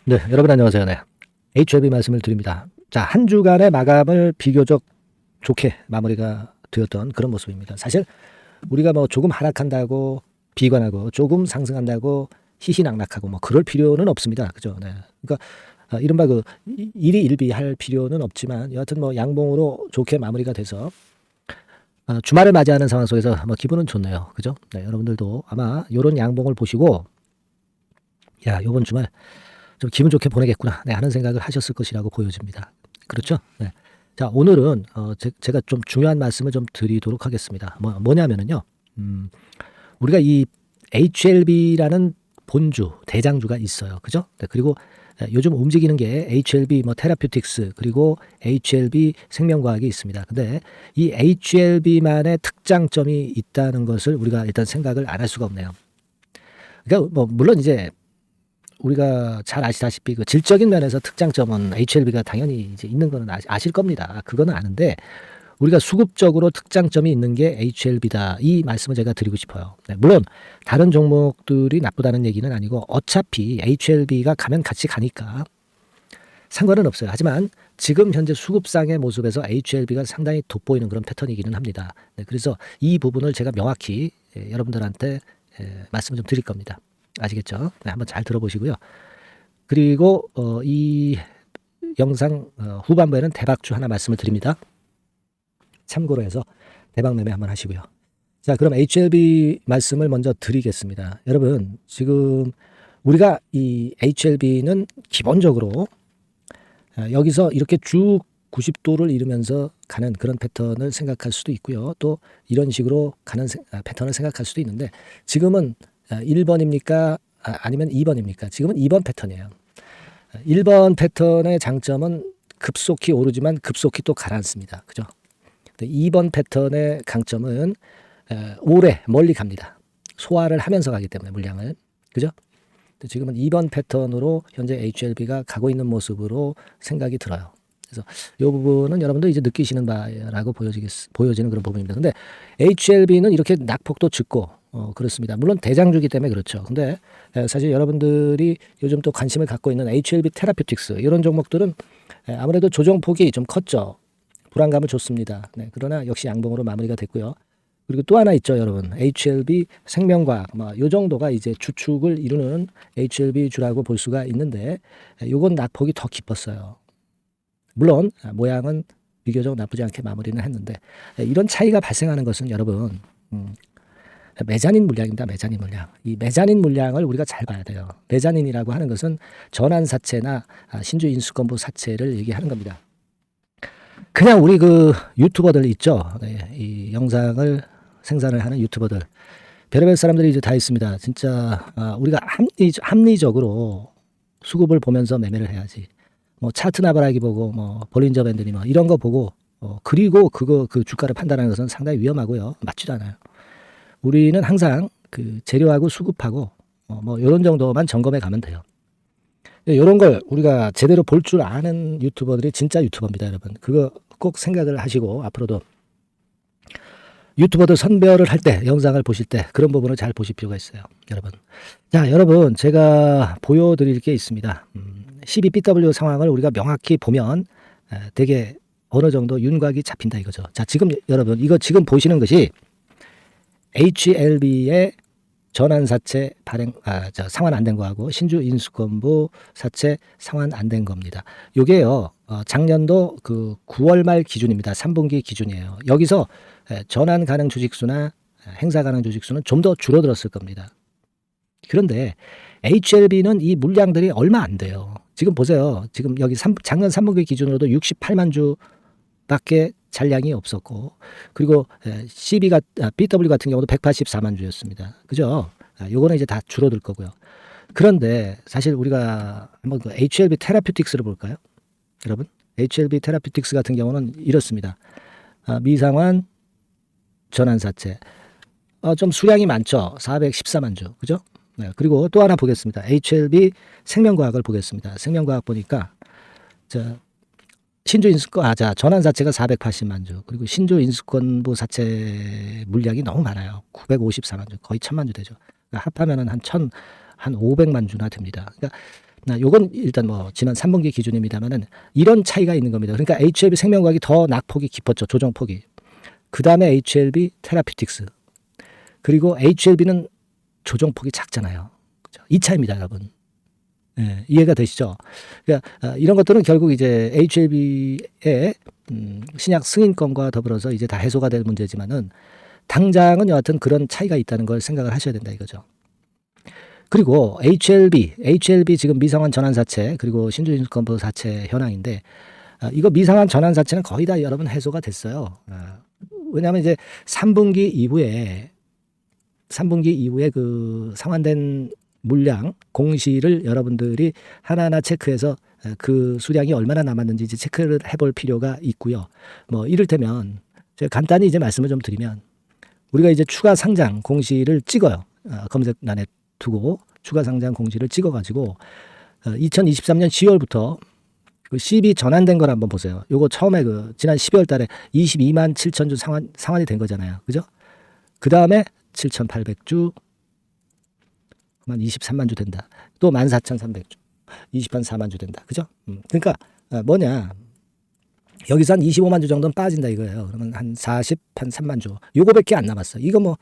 네, 여러분 안녕하세요. 네. HLB 말씀을 드립니다. 자, 한 주간의 마감을 비교적 좋게 마무리가 되었던 그런 모습입니다. 사실 우리가 뭐 조금 하락한다고 비관하고 조금 상승한다고 희희낙낙하고 뭐 그럴 필요는 없습니다. 그죠? 네. 그러니까 이른바 그 일희일비할 필요는 없지만 여하튼 뭐 양봉으로 좋게 마무리가 돼서 주말을 맞이하는 상황 속에서 뭐 기분은 좋네요. 그죠? 네, 여러분들도 아마 요런 양봉을 보시고 야, 요번 주말 좀 기분 좋게 보내겠구나 네, 하는 생각을 하셨을 것이라고 보여집니다. 그렇죠? 네. 자, 오늘은 제가 좀 중요한 말씀을 좀 드리도록 하겠습니다. 뭐냐면은요. 우리가 이 HLB라는 본주, 대장주가 있어요. 그죠? 네, 그리고 요즘 움직이는 게 HLB 뭐 테라퓨틱스 그리고 HLB 생명과학이 있습니다. 근데 이 HLB만의 특장점이 있다는 것을 우리가 일단 생각을 안 할 수가 없네요. 그러니까 뭐 물론 이제 우리가 잘 아시다시피 그 질적인 면에서 특장점은 HLB가 당연히 이제 있는 거는 아실 겁니다. 그거는 아는데 우리가 수급적으로 특장점이 있는 게 HLB다. 이 말씀을 제가 드리고 싶어요. 네, 물론 다른 종목들이 나쁘다는 얘기는 아니고 어차피 HLB가 가면 같이 가니까 상관은 없어요. 하지만 지금 현재 수급상의 모습에서 HLB가 상당히 돋보이는 그런 패턴이기는 합니다. 네, 그래서 이 부분을 제가 명확히 여러분들한테 말씀을 좀 드릴 겁니다. 아시겠죠? 네, 한번 잘 들어보시고요. 그리고 이 영상 후반부에는 대박주 하나 말씀을 드립니다. 참고로 해서 대박 매매 한번 하시고요. 자, 그럼 HLB 말씀을 먼저 드리겠습니다. 여러분, 지금 우리가 이 HLB는 기본적으로 여기서 이렇게 쭉 90도를 이루면서 가는 그런 패턴을 생각할 수도 있고요. 또 이런 식으로 가는 패턴을 생각할 수도 있는데 지금은 1번입니까? 아니면 2번입니까? 지금은 2번 패턴이에요. 1번 패턴의 장점은 급속히 오르지만 급속히 또 가라앉습니다. 그죠? 2번 패턴의 강점은 오래 멀리 갑니다. 소화를 하면서 가기 때문에 물량을. 그죠? 지금은 2번 패턴으로 현재 HLB가 가고 있는 모습으로 생각이 들어요. 그래서 이 부분은 여러분도 이제 느끼시는 바라고 보여지는 그런 부분입니다. 근데 HLB는 이렇게 낙폭도 짙고 그렇습니다. 물론 대장주기 때문에 그렇죠. 근데 사실 여러분들이 요즘 또 관심을 갖고 있는 HLB 테라퓨틱스 이런 종목들은 아무래도 조정폭이 좀 컸죠. 불안감을 줬습니다. 네, 그러나 역시 양봉으로 마무리가 됐고요. 그리고 또 하나 있죠, 여러분. HLB 생명과학, 요 정도가 이제 주축을 이루는 HLB 주라고 볼 수가 있는데, 요건 낙폭이 더 깊었어요. 물론, 모양은 비교적 나쁘지 않게 마무리는 했는데, 이런 차이가 발생하는 것은 여러분, 메자닌 물량입니다, 메자닌 물량. 이 메자닌 물량을 우리가 잘 봐야 돼요. 메자닌이라고 하는 것은 전환사채나 신주 인수권부 사채를 얘기하는 겁니다. 그냥 우리 그 유튜버들 있죠. 네, 이 영상을 생산을 하는 유튜버들. 별의별 사람들이 이제 다 있습니다. 진짜 우리가 합리적으로 수급을 보면서 매매를 해야지. 뭐 차트 나바라기 보고 뭐 볼린저 밴드니 뭐 이런 거 보고 그리고 그 주가를 판단하는 것은 상당히 위험하고요. 맞지도 않아요. 우리는 항상 그 재료하고 수급하고 뭐 이런 정도만 점검해 가면 돼요. 이런 걸 우리가 제대로 볼 줄 아는 유튜버들이 진짜 유튜버입니다, 여러분. 그거 꼭 생각을 하시고 앞으로도 유튜버들 선별을 할 때, 영상을 보실 때 그런 부분을 잘 보실 필요가 있어요, 여러분. 자, 여러분, 제가 보여드릴 게 있습니다. 12BW 상황을 우리가 명확히 보면 되게 어느 정도 윤곽이 잡힌다 이거죠. 자, 지금 여러분, 이거 지금 보시는 것이 HLB의 전환사채 상환 안 된 거하고 신주 인수권부 사채 상환 안 된 겁니다. 요게요, 작년도 그 9월 말 기준입니다. 3분기 기준이에요. 여기서 전환 가능 주식수나 행사 가능 주식수는 좀 더 줄어들었을 겁니다. 그런데 HLB는 이 물량들이 얼마 안 돼요. 지금 보세요. 지금 여기 작년 3분기 기준으로도 68만 주밖에 잔량이 없었고, 그리고 BW 같은 경우도 184만 주였습니다. 그죠? 요거는 이제 다 줄어들 거고요. 그런데 사실 우리가 한번 그 HLB 테라퓨틱스를 볼까요? 여러분, HLB 테라퓨틱스 같은 경우는 이렇습니다. 미상환 전환사채. 좀 수량이 많죠. 414만 주. 그죠? 네, 그리고 또 하나 보겠습니다. HLB 생명과학을 보겠습니다. 생명과학 보니까 신주 인수권, 전환사채가 480만 주. 그리고 신주 인수권부 사채 물량이 너무 많아요. 954만 주. 거의 1000만 주 되죠. 그러니까 합하면은 한 500만 주나 됩니다. 그러니까 요건 일단 뭐 지난 3분기 기준입니다만은 이런 차이가 있는 겁니다. 그러니까 HLB 생명과학이 더 낙폭이 깊었죠. 조정폭이. 그 다음에 HLB 테라피틱스. 그리고 HLB는 조정폭이 작잖아요. 그죠? 이 차이입니다, 여러분. 예, 이해가 되시죠? 그러니까 이런 것들은 결국 이제 HLB의 신약 승인권과 더불어서 이제 다 해소가 될 문제지만은 당장은 여하튼 그런 차이가 있다는 걸 생각을 하셔야 된다 이거죠. 그리고 HLB 지금 미상환 전환사체 그리고 신주인수권부 사체 현황인데 이거 미상환 전환사체는 거의 다 여러분 해소가 됐어요. 왜냐하면 이제 3분기 이후에 그 상환된 물량 공시를 여러분들이 하나하나 체크해서 그 수량이 얼마나 남았는지 이제 체크를 해볼 필요가 있고요. 뭐 이를테면 제가 간단히 이제 말씀을 좀 드리면 우리가 이제 추가 상장 공시를 찍어요. 검색란에 두고 추가 상장 공시를 찍어가지고 2023년 10월부터 그 CB 전환된 걸 한번 보세요. 요거 처음에 그 지난 12월 달에 22만 7천 주 상환이 된 거잖아요. 그죠? 그 다음에 7,800주 한 23만 주 된다. 또 14,300주. 24만 주 된다. 그죠? 그러니까 뭐냐? 여기서 한 25만 주 정도는 빠진다 이거예요. 그러면 한 3만 주. 요거밖에 안 남았어. 이거 뭐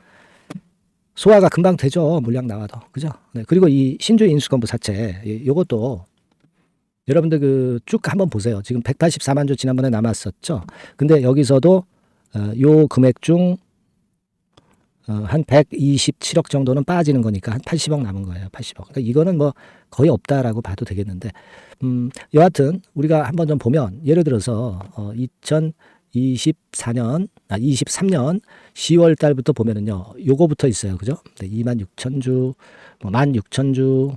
소화가 금방 되죠. 물량 나와도. 그죠? 네. 그리고 이 신주 인수권부 사채 요것도 여러분들 그 쭉 한번 보세요. 지금 184만 주 지난번에 남았었죠. 근데 여기서도 요 금액 중 한 127억 정도는 빠지는 거니까 한 80억 남은 거예요. 80억. 그러니까 이거는 뭐 거의 없다라고 봐도 되겠는데, 여하튼 우리가 한번 좀 보면 예를 들어서 23년 10월 달부터 보면은요, 요거부터 있어요. 그죠? 네, 2만 6천 주, 뭐 1만 6천 주,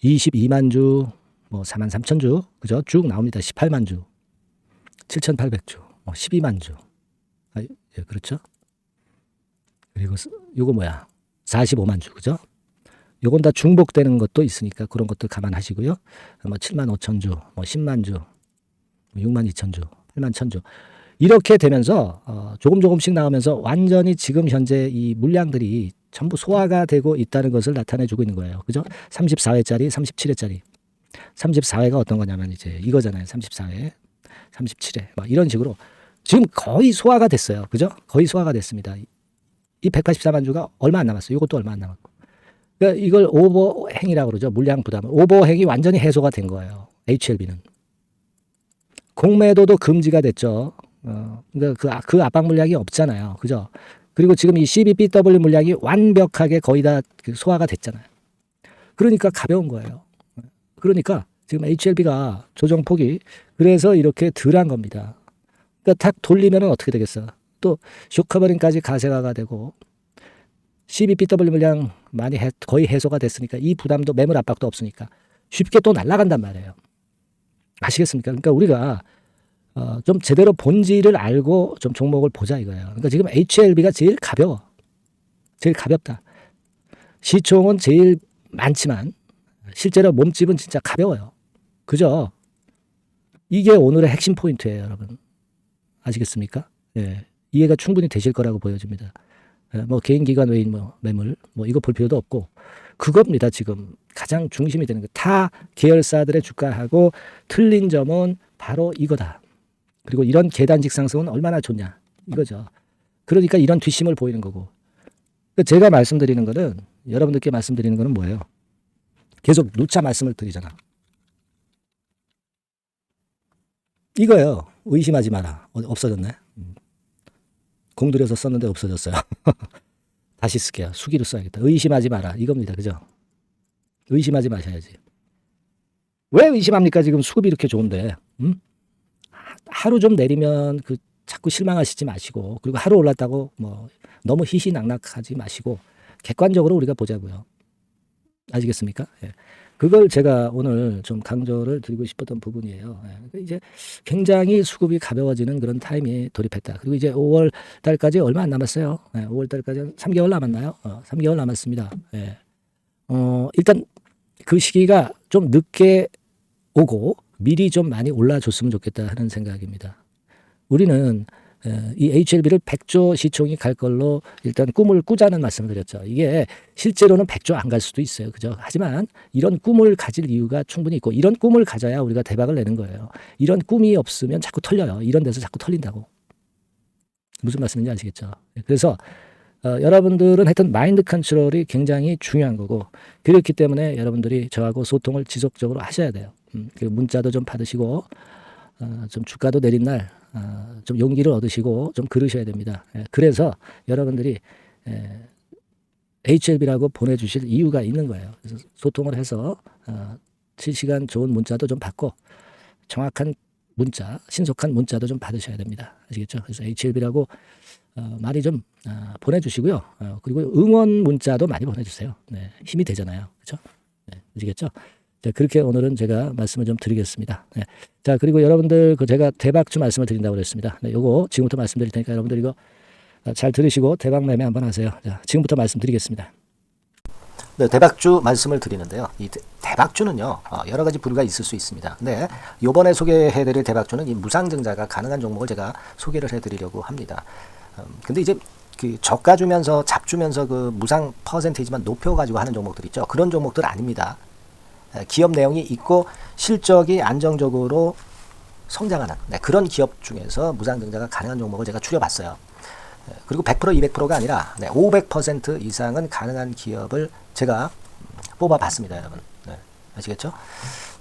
22만 주, 뭐 4만 3천 주, 그죠? 쭉 나옵니다. 18만 주, 7,800주, 뭐 12만 주. 예, 그렇죠? 그리고 요거 뭐야? 45만 주, 그죠? 요건 다 중복되는 것도 있으니까 그런 것도 감안하시고요. 뭐 7만 5천 주, 뭐 10만 주, 6만 2천 주, 8만 1천 주. 이렇게 되면서 조금씩 나오면서 완전히 지금 현재 이 물량들이 전부 소화가 되고 있다는 것을 나타내주고 있는 거예요. 그죠? 34회짜리, 37회짜리. 34회가 어떤 거냐면 이제 이거잖아요. 34회, 37회. 막 이런 식으로 지금 거의 소화가 됐어요. 그죠? 거의 소화가 됐습니다. 이 184만 주가 얼마 안 남았어요. 이것도 얼마 안 남았고. 그러니까 이걸 오버행이라고 그러죠. 물량 부담. 오버행이 완전히 해소가 된 거예요. HLB는. 공매도도 금지가 됐죠. 그러니까 그 압박 물량이 없잖아요. 그죠? 그리고 지금 이 CBBW 물량이 완벽하게 거의 다 소화가 됐잖아요. 그러니까 가벼운 거예요. 그러니까 지금 HLB가 조정폭이 그래서 이렇게 덜한 겁니다. 그러니까 탁 돌리면 어떻게 되겠어? 또 쇼커버링까지 가세가가 되고 CBBW 물량 많이 거의 해소가 됐으니까 이 부담도 매물 압박도 없으니까 쉽게 또 날아간단 말이에요. 아시겠습니까? 그러니까 우리가 좀 제대로 본질을 알고 좀 종목을 보자 이거예요. 그러니까 지금 HLB가 제일 가벼워. 제일 가볍다. 시총은 제일 많지만 실제로 몸집은 진짜 가벼워요. 그죠? 이게 오늘의 핵심 포인트예요, 여러분. 아시겠습니까? 예. 이해가 충분히 되실 거라고 보여집니다. 예. 뭐 개인 기관 외인 뭐 매물 뭐 이거 볼 필요도 없고 그겁니다. 지금 가장 중심이 되는 거. 타 계열사들의 주가하고 틀린 점은 바로 이거다. 그리고 이런 계단식 상승은 얼마나 좋냐 이거죠. 그러니까 이런 뒷심을 보이는 거고. 제가 말씀드리는 거는 여러분들께 말씀드리는 거는 뭐예요? 계속 누차 말씀을 드리잖아. 이거예요. 의심하지 마라. 없어졌네. 공들여서 썼는데 없어졌어요. 다시 쓸게요. 수기로 써야겠다. 의심하지 마라. 이겁니다. 그죠? 의심하지 마셔야지. 왜 의심합니까? 지금 수급이 이렇게 좋은데. 하루 좀 내리면 자꾸 실망하시지 마시고, 그리고 하루 올랐다고 뭐 너무 희희낙낙하지 마시고 객관적으로 우리가 보자고요. 아시겠습니까? 예. 그걸 제가 오늘 좀 강조를 드리고 싶었던 부분이에요. 예. 이제 굉장히 수급이 가벼워지는 그런 타임에 돌입했다. 그리고 이제 5월 달까지 얼마 안 남았어요. 예. 5월 달까지 3개월 남았나요? 3개월 남았습니다. 예. 일단 그 시기가 좀 늦게 오고 미리 좀 많이 올라줬으면 좋겠다 하는 생각입니다. 우리는 이 HLB를 100조 시총이 갈 걸로 일단 꿈을 꾸자는 말씀을 드렸죠. 이게 실제로는 100조 안 갈 수도 있어요. 그죠? 하지만 이런 꿈을 가질 이유가 충분히 있고 이런 꿈을 가져야 우리가 대박을 내는 거예요. 이런 꿈이 없으면 자꾸 털려요. 이런 데서 자꾸 털린다고. 무슨 말씀인지 아시겠죠? 그래서 여러분들은 하여튼 마인드 컨트롤이 굉장히 중요한 거고 그렇기 때문에 여러분들이 저하고 소통을 지속적으로 하셔야 돼요. 그리고 문자도 좀 받으시고 좀 주가도 내린 날 좀 용기를 얻으시고 좀 그러셔야 됩니다. 그래서 여러분들이 HLB라고 보내주실 이유가 있는 거예요. 그래서 소통을 해서 실시간 좋은 문자도 좀 받고 정확한 문자, 신속한 문자도 좀 받으셔야 됩니다. 아시겠죠? 그래서 HLB라고 많이 좀 보내주시고요. 그리고 응원 문자도 많이 보내주세요. 네, 힘이 되잖아요. 그렇죠? 네, 아시겠죠? 자, 그렇게 오늘은 제가 말씀을 좀 드리겠습니다. 네. 자, 그리고 여러분들 제가 대박주 말씀을 드린다고 그랬습니다. 네, 요거 지금부터 말씀드릴 테니까 여러분들 이거 잘 들으시고 대박 매매 한번 하세요. 자, 지금부터 말씀드리겠습니다. 네, 대박주 말씀을 드리는데요. 이 대박주는요, 여러 가지 부류가 있을 수 있습니다. 근데 요번에 소개해드릴 대박주는 이 무상증자가 가능한 종목을 제가 소개를 해드리려고 합니다. 근데 이제 그 저가 주면서 잡 주면서 그 무상 퍼센테이지만 높여가지고 하는 종목들 있죠. 그런 종목들 아닙니다. 기업 내용이 있고 실적이 안정적으로 성장하는 그런 기업 중에서 무상증자가 가능한 종목을 제가 추려봤어요. 그리고 100% 200%가 아니라 500% 이상은 가능한 기업을 제가 뽑아봤습니다, 여러분. 네, 아시겠죠?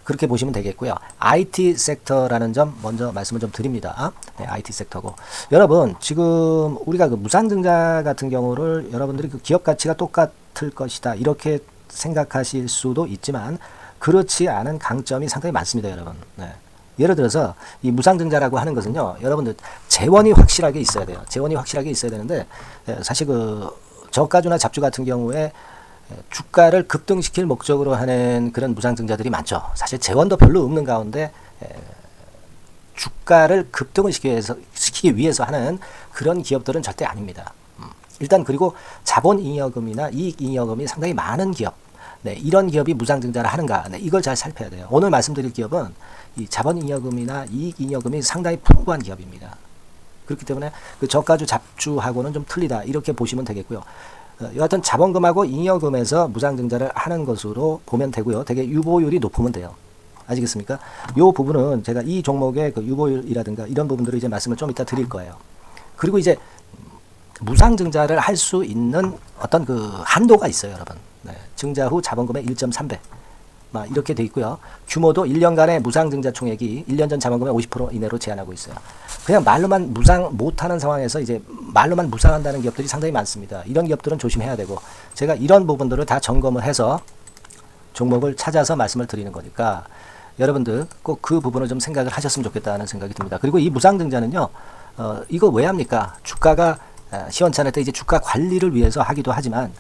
그렇게 보시면 되겠고요. IT 섹터라는 점 먼저 말씀을 좀 드립니다. 네, IT 섹터고 여러분 지금 우리가 그 무상증자 같은 경우를 여러분들이 그 기업 가치가 똑같을 것이다 이렇게 생각하실 수도 있지만 그렇지 않은 강점이 상당히 많습니다, 여러분. 네. 예를 들어서 이 무상증자라고 하는 것은요, 여러분들 재원이 확실하게 있어야 돼요. 재원이 확실하게 있어야 되는데 사실 그 저가주나 잡주 같은 경우에 주가를 급등시킬 목적으로 하는 그런 무상증자들이 많죠. 사실 재원도 별로 없는 가운데 주가를 급등을 시키기 위해서 하는 그런 기업들은 절대 아닙니다. 일단 그리고 자본잉여금이나 이익잉여금이 상당히 많은 기업, 네, 이런 기업이 무상증자를 하는가, 네, 이걸 잘 살펴야 돼요. 오늘 말씀드릴 기업은 이 자본잉여금이나 이익잉여금이 상당히 풍부한 기업입니다. 그렇기 때문에 그 저가주 잡주하고는 좀 틀리다 이렇게 보시면 되겠고요. 여하튼 자본금하고 잉여금에서 무상증자를 하는 것으로 보면 되고요. 되게 유보율이 높으면 돼요. 아시겠습니까? 이 부분은 제가 이 종목의 그 유보율이라든가 이런 부분들을 이제 말씀을 좀 이따 드릴 거예요. 그리고 이제 무상증자를 할 수 있는 어떤 그 한도가 있어요, 여러분. 네, 증자 후 자본금의 1.3배. 이렇게 돼 있고요. 규모도 1년간의 무상증자 총액이 1년 전 자본금의 50% 이내로 제한하고 있어요. 그냥 말로만 무상 못하는 상황에서 이제 말로만 무상한다는 기업들이 상당히 많습니다. 이런 기업들은 조심해야 되고 제가 이런 부분들을 다 점검을 해서 종목을 찾아서 말씀을 드리는 거니까 여러분들 꼭 그 부분을 좀 생각을 하셨으면 좋겠다는 생각이 듭니다. 그리고 이 무상증자는요, 이거 왜 합니까? 주가가 시원찮을 때 이제 주가 관리를 위해서 하기도 하지만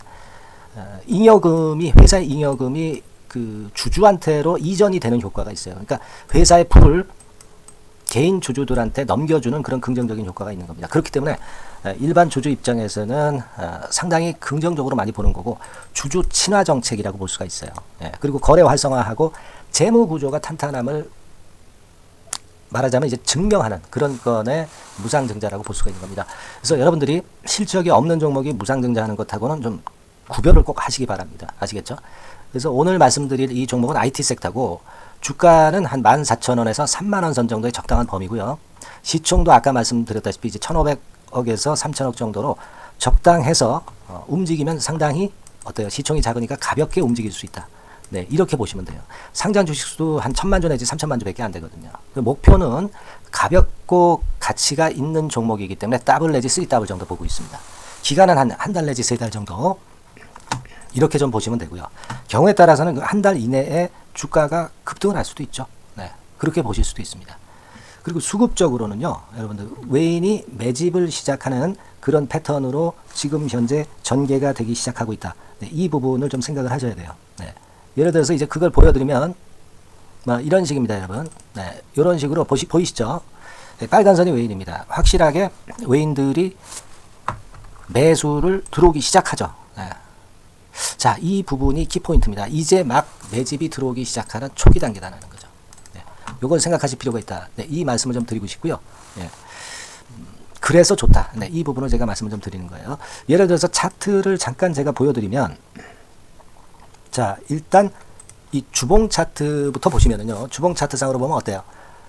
잉여금이 회사의 잉여금이 그 주주한테로 이전이 되는 효과가 있어요. 그러니까 회사의 풀을 개인 주주들한테 넘겨주는 그런 긍정적인 효과가 있는 겁니다. 그렇기 때문에 일반 주주 입장에서는 상당히 긍정적으로 많이 보는 거고 주주 친화 정책이라고 볼 수가 있어요. 그리고 거래 활성화하고 재무 구조가 탄탄함을 말하자면 이제 증명하는 그런 건의 무상증자라고 볼 수가 있는 겁니다. 그래서 여러분들이 실적이 없는 종목이 무상증자하는 것하고는 좀 구별을 꼭 하시기 바랍니다. 아시겠죠? 그래서 오늘 말씀드릴 이 종목은 IT 섹터고 주가는 한 14,000원에서 30,000원 선 정도의 적당한 범위고요. 시총도 아까 말씀드렸다시피 이제 1,500억에서 3,000억 정도로 적당해서 움직이면 상당히 어때요? 시총이 작으니까 가볍게 움직일 수 있다. 네, 이렇게 보시면 돼요. 상장 주식수도 한 1,000만 주 내지 3,000만 주밖에 안 되거든요. 그 목표는 가볍고 가치가 있는 종목이기 때문에 더블 내지 3더블 정도 보고 있습니다. 기간은 한 달 내지 3달 정도 이렇게 좀 보시면 되고요. 경우에 따라서는 한 달 이내에 주가가 급등을 할 수도 있죠. 네, 그렇게 보실 수도 있습니다. 그리고 수급적으로는요, 여러분들 외인이 매집을 시작하는 그런 패턴으로 지금 현재 전개가 되기 시작하고 있다. 네, 이 부분을 좀 생각을 하셔야 돼요. 네. 예를 들어서 이제 그걸 보여드리면 이런 식입니다, 여러분. 네, 이런 식으로 보이시죠? 네, 빨간 선이 외인입니다. 확실하게 외인들이 매수를 들어오기 시작하죠. 네. 자, 이 부분이 키포인트입니다. 이제 막 매집이 들어오기 시작하는 초기 단계라는 거죠. 네, 요걸 생각하실 필요가 있다. 네, 이 말씀을 좀 드리고 싶고요. 네. 그래서 좋다. 네, 이 부분을 제가 말씀을 좀 드리는 거예요. 예를 들어서 차트를 잠깐 제가 보여드리면, 자, 일단 이 주봉 차트부터 보시면은요, 주봉 차트상으로 보면 어때요?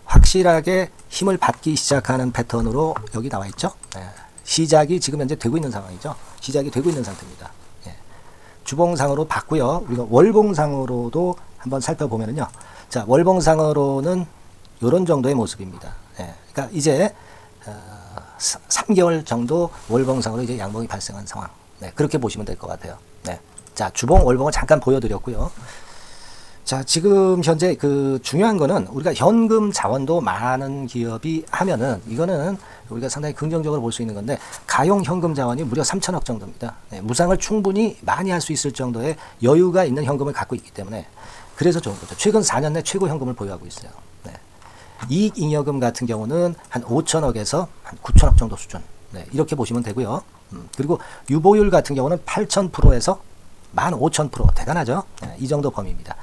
확실하게 힘을 받기 시작하는 패턴으로 여기 나와 있죠. 네. 시작이 지금 현재 되고 있는 상황이죠. 시작이 되고 있는 상태입니다. 예. 주봉상으로 봤고요. 우리가 월봉상으로도 한번 살펴보면은요. 자, 월봉상으로는 이런 정도의 모습입니다. 예. 그러니까 이제 3개월 정도 월봉상으로 이제 양봉이 발생한 상황. 네, 그렇게 보시면 될 것 같아요. 네. 자, 주봉, 월봉을 잠깐 보여드렸고요. 자, 지금 현재 그 중요한 거는 우리가 현금 자원도 많은 기업이 하면은 이거는 우리가 상당히 긍정적으로 볼 수 있는 건데, 가용 현금 자원이 무려 3천억 정도입니다. 네, 무상을 충분히 많이 할 수 있을 정도의 여유가 있는 현금을 갖고 있기 때문에 그래서 좋은 거죠. 최근 4년 내 최고 현금을 보유하고 있어요. 네. 이익잉여금 같은 경우는 한 5천억에서 한 9천억 정도 수준. 네, 이렇게 보시면 되고요. 그리고 유보율 같은 경우는 8,000%에서 15,000%. 대단하죠? 네, 이 정도 범위입니다.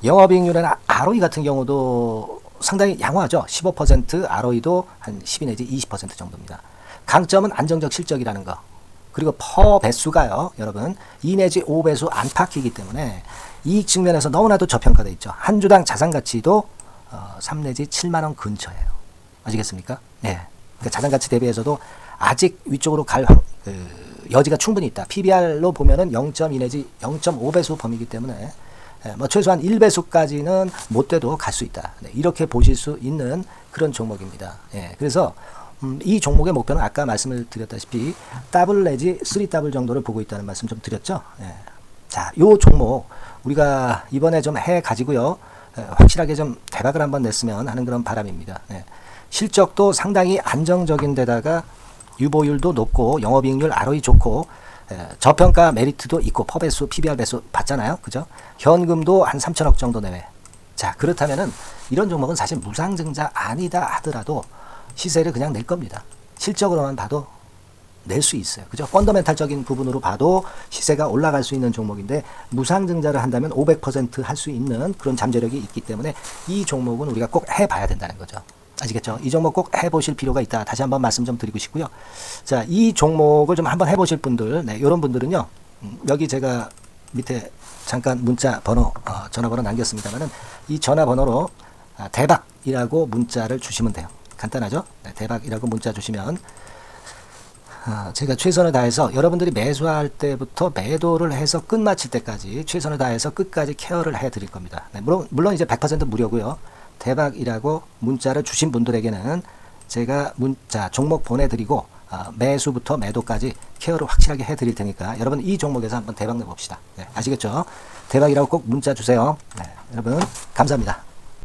영업이익률이나 ROE 같은 경우도 상당히 양호하죠. 15%, ROE도 한 12 내지 20% 정도입니다. 강점은 안정적 실적이라는 거. 그리고 퍼 배수가요, 여러분 2 내지 5배수 안팎이기 때문에 이익 측면에서 너무나도 저평가되어 있죠. 한 주당 자산 가치도 3 내지 7만 원 근처예요. 아시겠습니까? 네. 그러니까 자산 가치 대비해서도 아직 위쪽으로 갈 여지가 충분히 있다. PBR로 보면은 0.2 내지 0.5배수 범위이기 때문에 뭐 최소한 1배수까지는 못 돼도 갈 수 있다. 네, 이렇게 보실 수 있는 그런 종목입니다. 예, 그래서 이 종목의 목표는 아까 말씀을 드렸다시피 더블 내지 3더블 정도를 보고 있다는 말씀 좀 드렸죠. 예. 자, 요 종목 우리가 이번에 좀 해 가지고요. 확실하게 좀 대박을 한번 냈으면 하는 그런 바람입니다. 예. 실적도 상당히 안정적인 데다가 유보율도 높고 영업이익률 ROE 좋고 저평가 메리트도 있고 퍼배수, PBR 배수 봤잖아요. 그죠? 현금도 한 3천억 정도 내외. 자, 그렇다면은 이런 종목은 사실 무상증자 아니다 하더라도 시세를 그냥 낼 겁니다. 실적으로만 봐도 낼 수 있어요. 그죠? 펀더멘탈적인 부분으로 봐도 시세가 올라갈 수 있는 종목인데 무상증자를 한다면 500% 할 수 있는 그런 잠재력이 있기 때문에 이 종목은 우리가 꼭 해봐야 된다는 거죠. 아시겠죠? 이 종목 꼭 해보실 필요가 있다. 다시 한번 말씀 좀 드리고 싶고요. 자, 이 종목을 좀 한번 해보실 분들, 네, 이런 분들은요, 여기 제가 밑에 잠깐 문자 번호, 전화번호 남겼습니다만은 이 전화번호로 대박이라고 문자를 주시면 돼요. 간단하죠? 네, 대박이라고 문자 주시면 제가 최선을 다해서 여러분들이 매수할 때부터 매도를 해서 끝마칠 때까지 최선을 다해서 끝까지 케어를 해드릴 겁니다. 네, 물론 이제 100% 무료고요. 대박이라고 문자를 주신 분들에게는 제가 문자 종목 보내드리고 매수부터 매도까지 케어를 확실하게 해드릴 테니까 여러분 이 종목에서 한번 대박 내봅시다. 네, 아시겠죠? 대박이라고 꼭 문자 주세요. 네, 여러분 감사합니다.